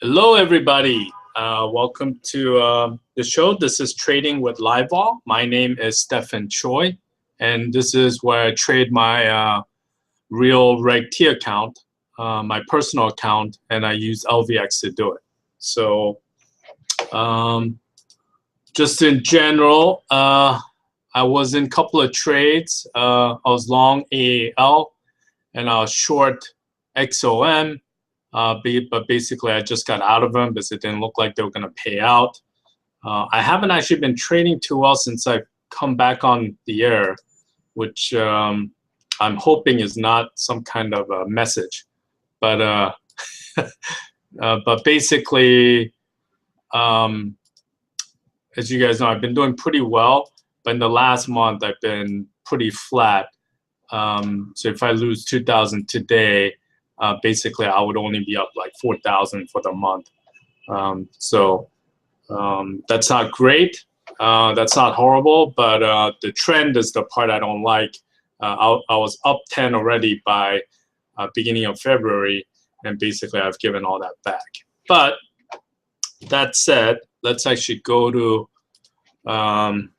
Hello, everybody. Welcome to the show. This is Trading with Livevol. My name is Stephen Choi, and this is where I trade my real Reg T account, my personal account, and I use LVX to do it. So just in general, I was in a couple of trades. I was long AAL, and I was short XOM. But basically, I just got out of them because it didn't look like they were going to pay out. I haven't actually been trading too well since I've come back on the air, which I'm hoping is not some kind of a message. But but basically, as you guys know, I've been doing pretty well. But in the last month, I've been pretty flat. So if I lose 2,000 today, basically I would only be up like 4,000 for the month. That's not great. That's not horrible, but the trend is the part I don't like. I was up 10 already by beginning of February, and basically I've given all that back. But that said, let's actually go to the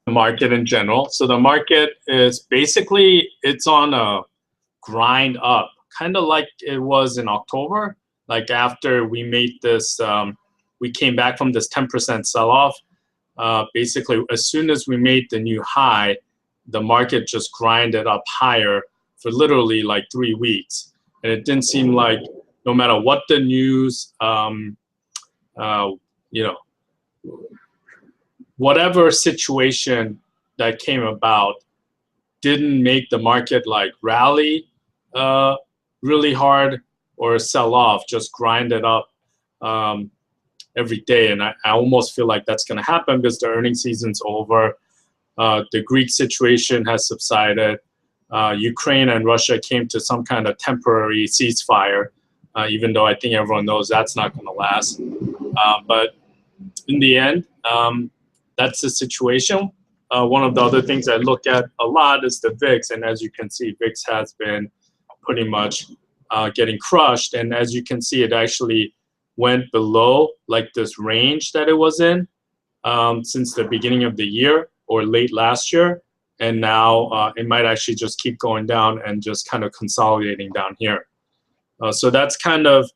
market in general. So the market is basically, it's on a grind up, kind of like it was in October. Like after we made this, we came back from this 10% sell-off. Basically, as soon as we made the new high, the market just grinded up higher for literally like 3 weeks. And it didn't seem like no matter what the news, whatever situation that came about didn't make the market like rally really hard or sell off, just grind it up every day. And I almost feel like that's going to happen because the earnings season's over. The Greek situation has subsided. Ukraine and Russia came to some kind of temporary ceasefire, even though I think everyone knows that's not going to last. But in the end, that's the situation. One of the other things I look at a lot is the VIX, and as you can see, VIX has been pretty much getting crushed. And as you can see, it actually went below like this range that it was in since the beginning of the year or late last year. And now it might actually just keep going down and just kind of consolidating down here. So that's kind of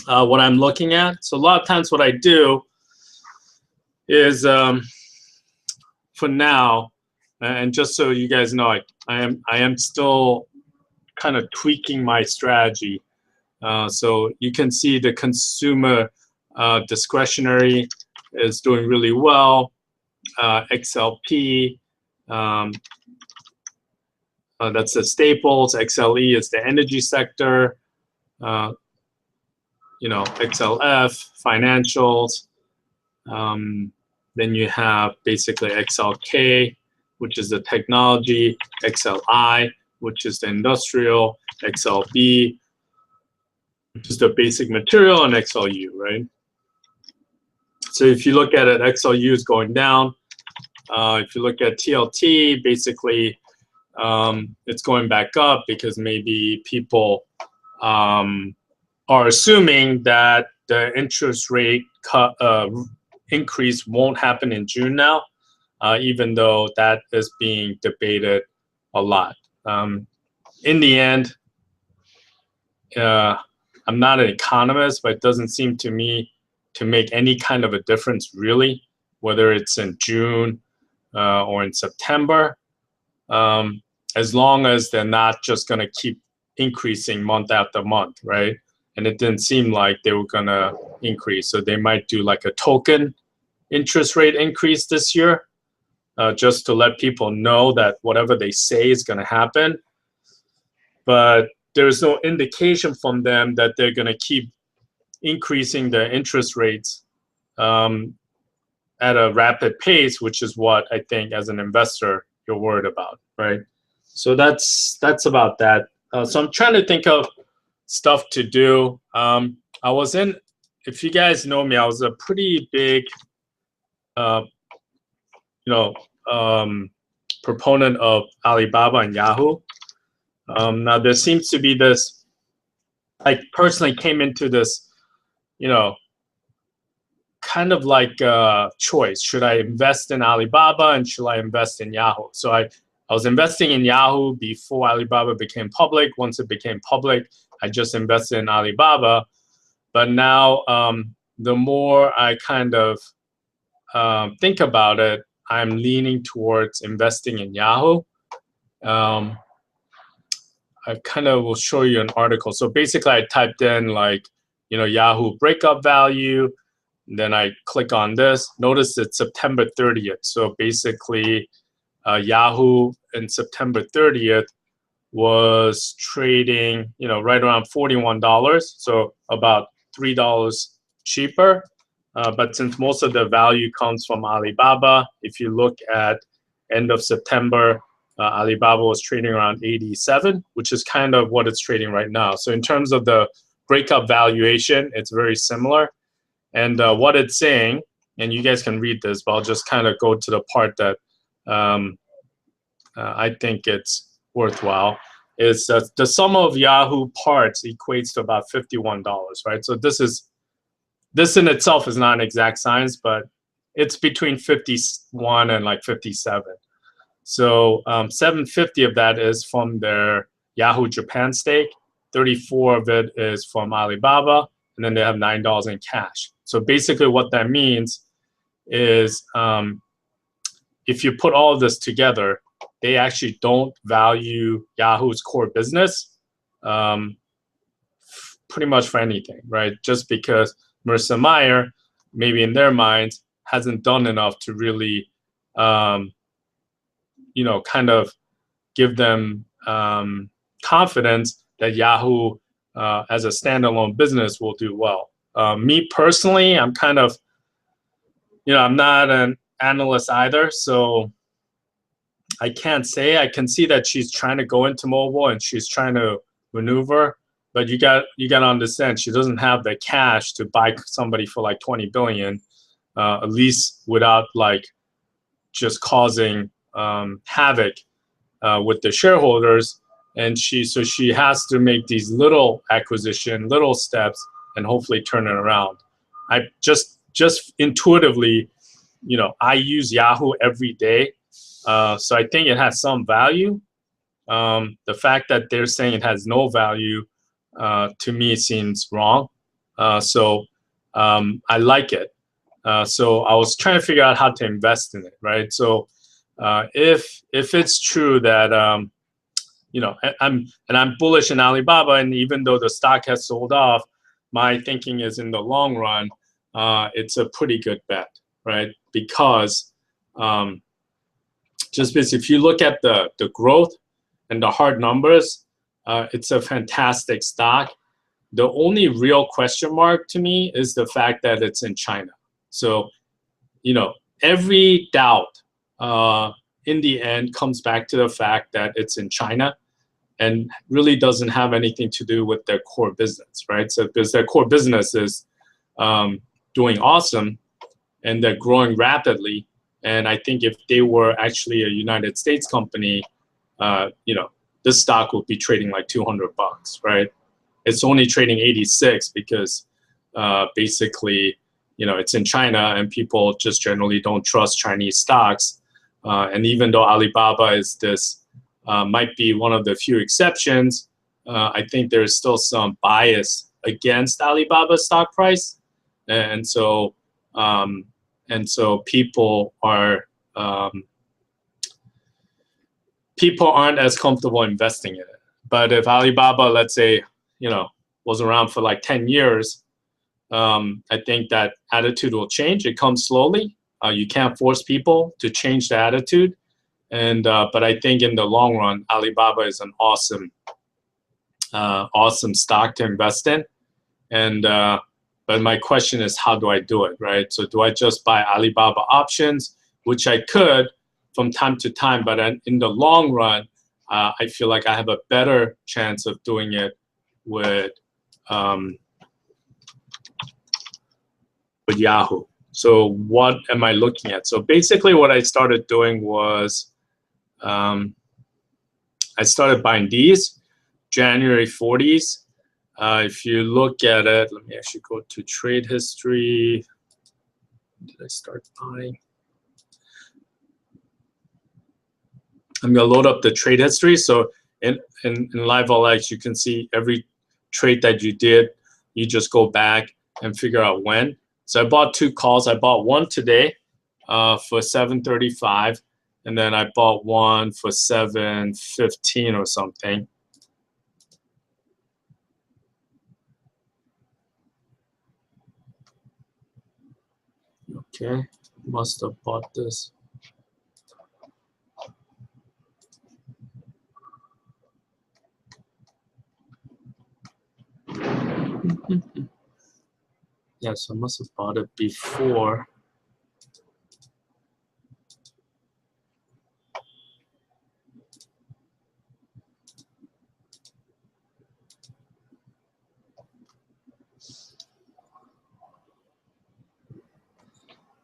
what I'm looking at. So a lot of times what I do is for now, and just so you guys know, I am still kind of tweaking my strategy. So you can see the consumer discretionary is doing really well. XLP, that's the staples. XLE is the energy sector. XLF, financials. Then you have basically XLK, which is the technology, XLI, which is the industrial, XLB, which is the basic material, and XLU, right? So if you look at it, XLU is going down. If you look at TLT, basically it's going back up because maybe people are assuming that the interest rate increase won't happen in June now, even though that is being debated a lot. In the end, I'm not an economist, but it doesn't seem to me to make any kind of a difference really, whether it's in June or in September, as long as they're not just going to keep increasing month after month, right? And it didn't seem like they were going to increase. So they might do like a token interest rate increase this year, just to let people know that whatever they say is going to happen. But there's no indication from them that they're going to keep increasing the interest rates at a rapid pace, which is what I think as an investor you're worried about, right? So that's about that. So I'm trying to think of stuff to do. I was in, if you guys know me, I was a pretty big, proponent of Alibaba and Yahoo. Now there seems to be this I personally came into this, you know, kind of like a choice. Should I invest in Alibaba and should I invest in Yahoo? So I was investing in Yahoo before Alibaba became public. Once it became public, I just invested in Alibaba. But now, the more I kind of think about it, I'm leaning towards investing in Yahoo. I kind of will show you an article. So basically, I typed in like, Yahoo breakup value. Then I click on this. Notice it's September 30th. So basically, Yahoo in September 30th was trading, right around $41. So about $3 cheaper. But since most of the value comes from Alibaba, if you look at end of September, Alibaba was trading around 87, which is kind of what it's trading right now. So in terms of the breakup valuation, it's very similar. And what it's saying, and you guys can read this, but I'll just kind of go to the part that I think it's worthwhile, is that the sum of Yahoo parts equates to about $51, right? So this in itself is not an exact science, but it's between 51 and like 57. So 750 of that is from their Yahoo Japan stake. 34 of it is from Alibaba, and then they have $9 in cash. So basically what that means is if you put all of this together, they actually don't value Yahoo's core business pretty much for anything, right? Just because Marissa Mayer, maybe in their minds, hasn't done enough to really, kind of give them confidence that Yahoo as a standalone business will do well. Me personally, I'm kind of, I'm not an analyst either, so I can't say. I can see that she's trying to go into mobile and she's trying to maneuver, but you got to understand she doesn't have the cash to buy somebody for like 20 billion, at least without like just causing havoc with the shareholders. And she has to make these little acquisition, little steps, and hopefully turn it around. I just intuitively, I use Yahoo every day. So I think it has some value. The fact that they're saying it has no value, to me, seems wrong. So I like it. So I was trying to figure out how to invest in it, right? So if it's true that I'm bullish in Alibaba, and even though the stock has sold off, my thinking is in the long run, it's a pretty good bet, right? Because just because if you look at the growth and the hard numbers, it's a fantastic stock. The only real question mark to me is the fact that it's in China. So, every doubt in the end comes back to the fact that it's in China and really doesn't have anything to do with their core business, right? So because their core business is doing awesome and they're growing rapidly. And I think if they were actually a United States company, this stock would be trading like $200, right? It's only trading 86 because basically, it's in China and people just generally don't trust Chinese stocks. And even though Alibaba is might be one of the few exceptions, I think there's still some bias against Alibaba's stock price. And so people aren't as comfortable investing in it. But if Alibaba, let's say, was around for like 10 years, I think that attitude will change. It comes slowly. You can't force people to change the attitude. And but I think in the long run, Alibaba is an awesome stock to invest in. And but my question is, how do I do it, right? So do I just buy Alibaba options, which I could from time to time, but in the long run, I feel like I have a better chance of doing it with Yahoo. So what am I looking at? So basically what I started doing was I started buying these January 40s. If you look at it, let me actually go to trade history. Did I start buying? I'm going to load up the trade history. So in Livevol X, you can see every trade that you did. You just go back and figure out when. So I bought 2 calls. I bought one today for 7.35, and then I bought one for 7.15 or something. Okay, must have bought this. Yes, I must have bought it before.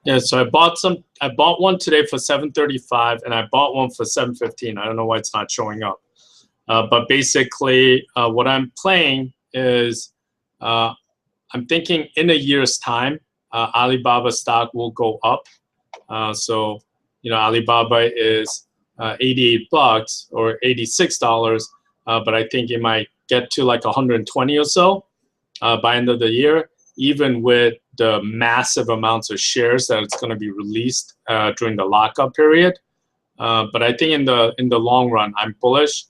Yeah, so I bought one today for 7.35, and I bought one for 7.15. I don't know why it's not showing up. But basically, what I'm playing is I'm thinking in a year's time, Alibaba stock will go up. So, Alibaba is 88 bucks or $86, but I think it might get to like 120 or so by end of the year, even with the massive amounts of shares that it's going to be released during the lockup period. But I think in the long run, I'm bullish.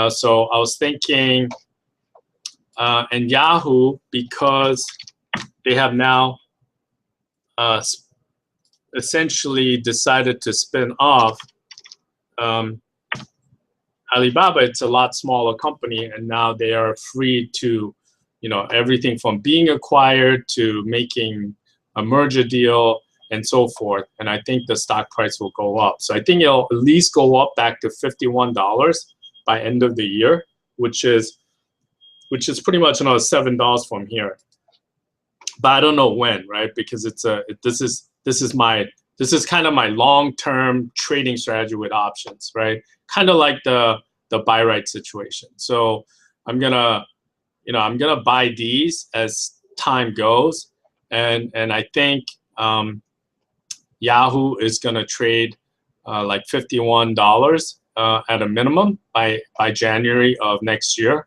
So I was thinking, and Yahoo, because they have now essentially decided to spin off Alibaba. It's a lot smaller company, and now they are free to, everything from being acquired to making a merger deal and so forth. And I think the stock price will go up. So I think it'll at least go up back to $51 by end of the year, which is pretty much another $7 from here. But I don't know when, right? Because this is kind of my long-term trading strategy with options, right? Kind of like the buy right situation. So I'm gonna buy these as time goes, and I think Yahoo is gonna trade like $51 at a minimum by January of next year.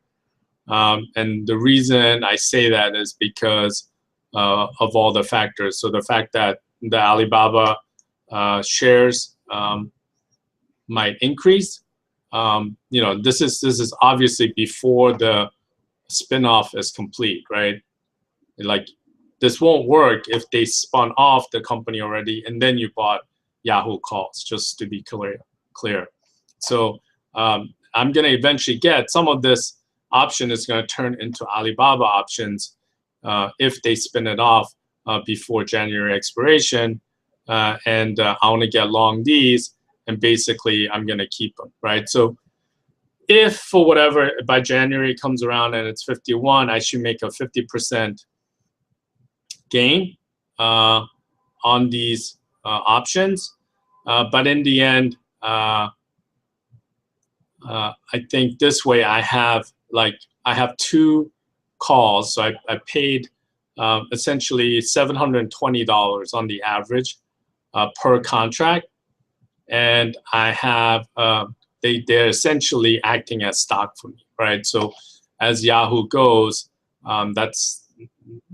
And the reason I say that is because of all the factors. So the fact that the Alibaba shares might increase. This is obviously before the spin-off is complete, right? Like, this won't work if they spun off the company already and then you bought Yahoo calls, just to be clear. So I'm going to eventually get some of this option is going to turn into Alibaba options if they spin it off before January expiration. And I want to get long these, and basically I'm going to keep them, right? So if for whatever by January comes around and it's 51, I should make a 50% gain on these options. But in the end, I think this way I have 2 calls. So I paid essentially $720 on the average per contract, and I have they're essentially acting as stock for me, right? So as Yahoo goes,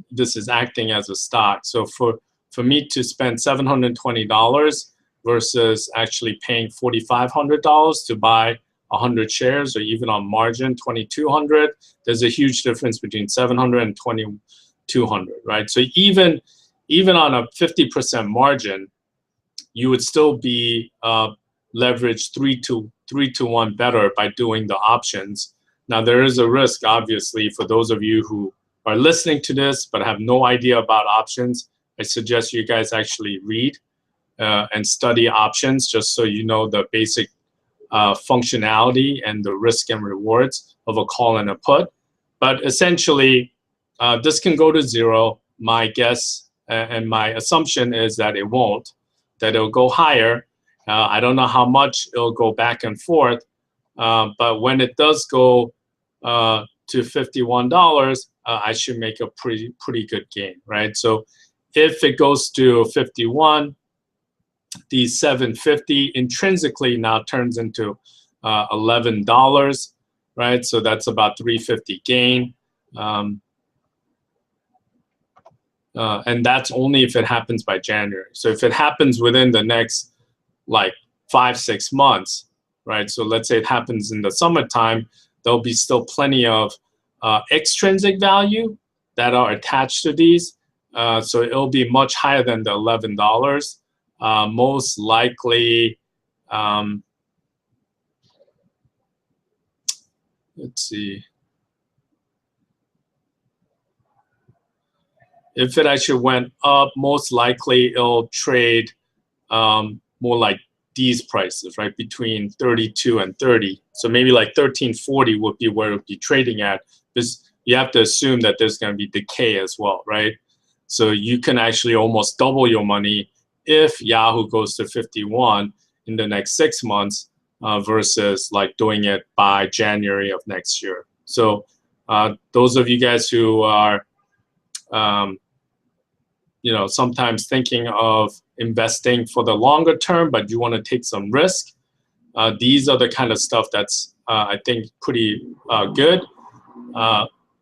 this is acting as a stock. So for me to spend $720 versus actually paying $4,500 to buy 100 shares, or even on margin 2,200, there's a huge difference between 700 and 2,200, right? So even on a 50% margin, you would still be leveraged 3 to 1 better by doing the options. Now there is a risk, obviously, for those of you who are listening to this but have no idea about options. I suggest you guys actually read and study options, just so you know the basic functionality and the risk and rewards of a call and a put. But essentially, this can go to 0. My guess and my assumption is that it won't, that it'll go higher. I don't know how much it'll go back and forth, but when it does go to $51, I should make a pretty good gain, right? So if it goes to 51, the 750 intrinsically now turns into $11, right? So that's about 350 gain. And that's only if it happens by January. So if it happens within the next like 5-6 months, right? So let's say it happens in the summertime, there'll be still plenty of extrinsic value that are attached to these. So it'll be much higher than the $11. Most likely, let's see. If it actually went up, most likely it'll trade more like these prices, right? Between 32 and 30. So maybe like 1340 would be where it would be trading at. Because you have to assume that there's going to be decay as well, right? So you can actually almost double your money if Yahoo goes to 51 in the next 6 months versus like doing it by January of next year. So those of you guys who are you know, sometimes thinking of investing for the longer term, but you want to take some risk, these are the kind of stuff that's I think pretty good.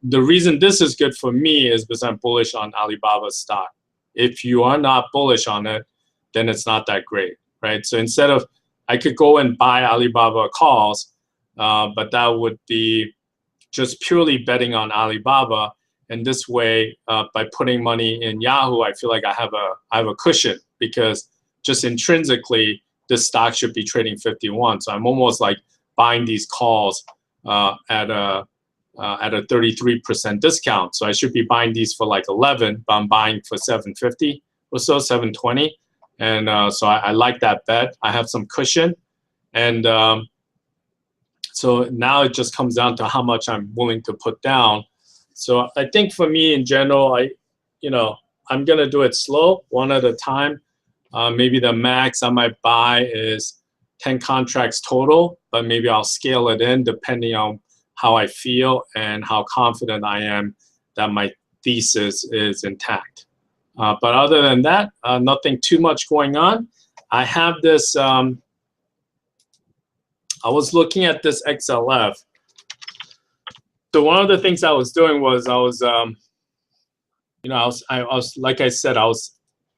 The reason this is good for me is because I'm bullish on Alibaba stock. If you are not bullish on it, then it's not that great, right? So instead of, I could go and buy Alibaba calls, but that would be just purely betting on Alibaba. And this way, by putting money in Yahoo, I feel like I have a cushion, because just intrinsically, this stock should be trading 51. So I'm almost like buying these calls at a 33% discount. So I should be buying these for like 11, but I'm buying for 750 or so, 720. And so I like that bet. I have some cushion. And so now it just comes down to how much I'm willing to put down. So I think for me in general, I'm going to do it slow, one at a time. Maybe the max I might buy is 10 contracts total, but maybe I'll scale it in depending on how I feel and how confident I am that my thesis is intact. But other than that, nothing too much going on. I have this, I was looking at this XLF. So one of the things I was doing was I was like I said,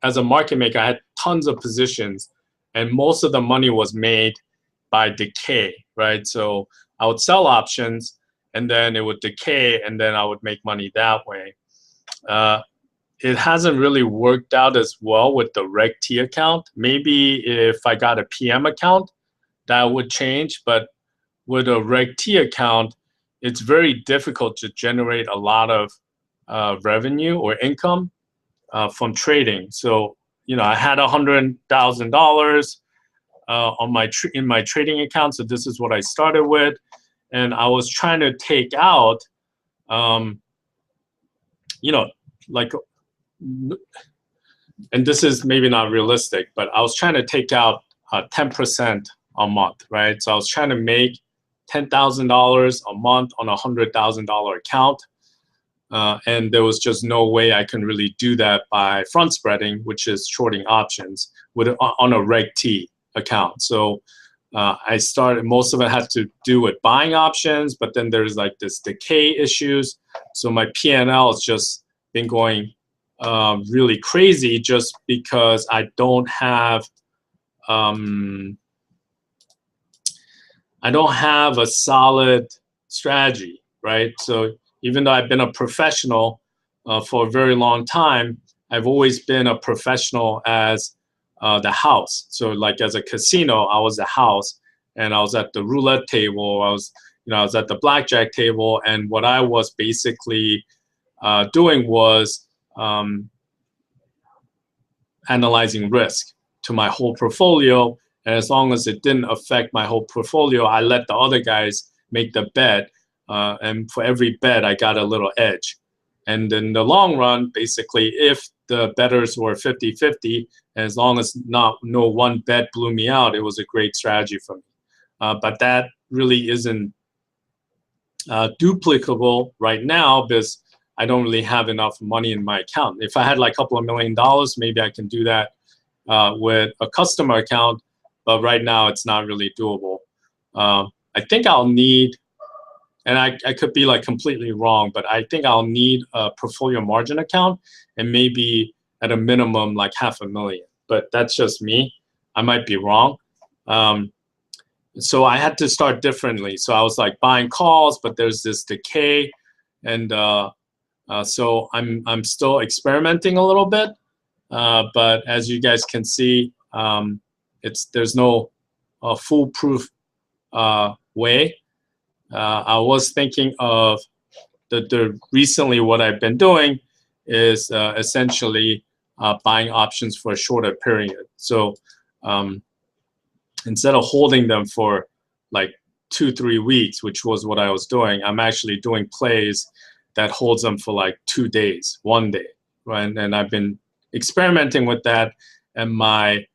as a market maker, I had tons of positions, and most of the money was made by decay, right? So I would sell options, and then it would decay, and then I would make money that way. It hasn't really worked out as well with the Reg T account. Maybe if I got a PM account, that would change. But with a Reg T account, it's very difficult to generate a lot of revenue or income from trading. So, I had $100,000 in my trading account. So this is what I started with, and I was trying to take out, like, and this is maybe not realistic, but I was trying to take out 10% a month, right? So I was trying to make $10,000 a month on a $100,000 account. And there was just no way I can really do that by front spreading, which is shorting options on a Reg T account. So I started, most of it had to do with buying options, but then there's like this decay issues. So my P&L has just been going really crazy just because I don't have a solid strategy, right? So even though I've been a professional for a very long time, I've always been a professional as the house. So like as a casino, I was the house, and I was at the roulette table. I was at the blackjack table, and what I was basically doing was analyzing risk to my whole portfolio. And as long as it didn't affect my whole portfolio, I let the other guys make the bet. And for every bet, I got a little edge. And in the long run, basically, if the bettors were 50-50, as long as no one bet blew me out, it was a great strategy for me. But that really isn't duplicable right now because I don't really have enough money in my account. If I had like a couple of $1 million, maybe I can do that with a customer account, but right now it's not really doable. I think I'll need, and I could be like completely wrong, but I think I'll need a portfolio margin account and maybe at a minimum like $500,000. But that's just me. I might be wrong. So I had to start differently. So I was like buying calls, but there's this decay, and so I'm still experimenting a little bit. But as you guys can see, there's no foolproof way. I was thinking of recently what I've been doing is essentially buying options for a shorter period. So instead of holding them for like 2-3 weeks, which was what I was doing, I'm actually doing plays that holds them for like 2 days, 1 day, right? And I've been experimenting with that, and my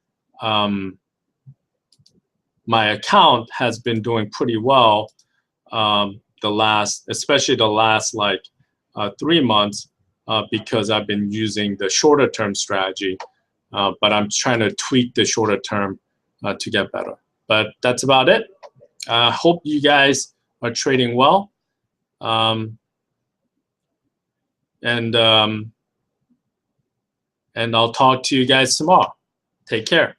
account has been doing pretty well especially the last like 3 months because I've been using the shorter term strategy, but I'm trying to tweak the shorter term to get better. But that's about it. I hope you guys are trading well. And I'll talk to you guys tomorrow. Take care.